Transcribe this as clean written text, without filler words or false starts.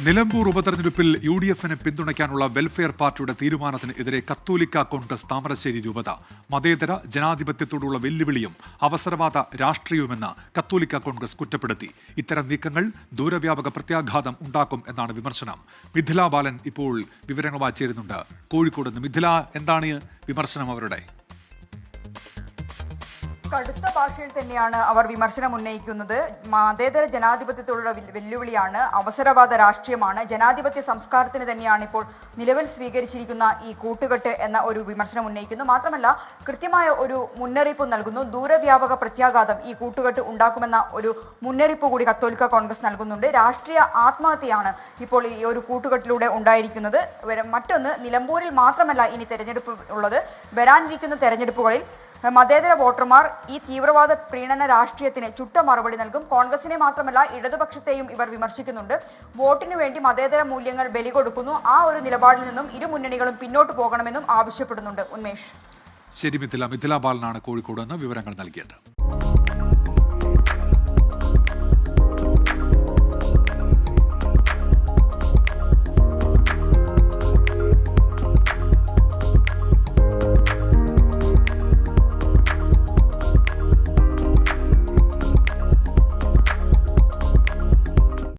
നിലമ്പൂർ ഉപതെരഞ്ഞെടുപ്പിൽ UDF-നെ പിന്തുണയ്ക്കാനുള്ള വെൽഫെയർ പാർട്ടിയുടെ തീരുമാനത്തിന് എതിരെ കത്തോലിക്ക കോൺഗ്രസ് താമരശ്ശേരി രൂപത മതേതര ജനാധിപത്യത്തോടുള്ള വെല്ലുവിളിയും അവസരവാദ രാഷ്ട്രീയവുമെന്ന് കത്തോലിക്ക കോൺഗ്രസ് കുറ്റപ്പെടുത്തി. ഇത്തരം നീക്കങ്ങൾ ദൂരവ്യാപക പ്രത്യാഘാതം ഉണ്ടാക്കും എന്നാണ് വിമർശനം. മിഥില ബാലൻ ഇപ്പോൾ വിവരങ്ങളുമായി ചേരുന്നുണ്ട് കോഴിക്കോട് നിന്ന്. മിഥില, എന്താണ് വിമർശനം അവരുടെ? കടുത്ത ഭാഷയിൽ തന്നെയാണ് അവർ വിമർശനം ഉന്നയിക്കുന്നത്. മതേതര ജനാധിപത്യത്തോടുള്ള വെല്ലുവിളിയാണ്, അവസരവാദ രാഷ്ട്രീയമാണ്, ജനാധിപത്യ സംസ്കാരത്തിന് തന്നെയാണ് ഇപ്പോൾ നിലവിൽ സ്വീകരിച്ചിരിക്കുന്ന ഈ കൂട്ടുകെട്ട് എന്ന ഒരു വിമർശനം ഉന്നയിക്കുന്നു. മാത്രമല്ല, കൃത്യമായ ഒരു മുന്നറിയിപ്പ് നൽകുന്നു. ദൂരവ്യാപക പ്രത്യാഘാതം ഈ കൂട്ടുകെട്ട് ഉണ്ടാക്കുമെന്ന ഒരു മുന്നറിയിപ്പ് കൂടി കത്തോലിക്ക കോൺഗ്രസ് നൽകുന്നുണ്ട്. രാഷ്ട്രീയ ആത്മഹത്യയാണ് ഇപ്പോൾ ഈ ഒരു കൂട്ടുകെട്ടിലൂടെ ഉണ്ടായിരിക്കുന്നത്. മറ്റൊന്ന്, നിലമ്പൂരിൽ മാത്രമല്ല ഇനി തെരഞ്ഞെടുപ്പ് ഉള്ളത്. വരാനിരിക്കുന്ന തെരഞ്ഞെടുപ്പുകളിൽ മതേതര വോട്ടർമാർ ഈ തീവ്രവാദ പ്രീണന രാഷ്ട്രീയത്തിന് ചുട്ട മറുപടി നൽകും. കോൺഗ്രസിനെ മാത്രമല്ല ഇടതുപക്ഷത്തെയും ഇവർ വിമർശിക്കുന്നുണ്ട്. വോട്ടിനു വേണ്ടി മതേതര മൂല്യങ്ങൾ ബലി കൊടുക്കുന്നു. ആ ഒരു നിലപാടിൽ നിന്നും ഇരു മുന്നണികളും പിന്നോട്ട് പോകണമെന്നും ആവശ്യപ്പെടുന്നുണ്ട്. ഉന്മേഷ്. ശരി മിഥില ബാലനാണ് കോഴിക്കോട് നിന്ന് വിവരങ്ങൾ നൽകിയത്.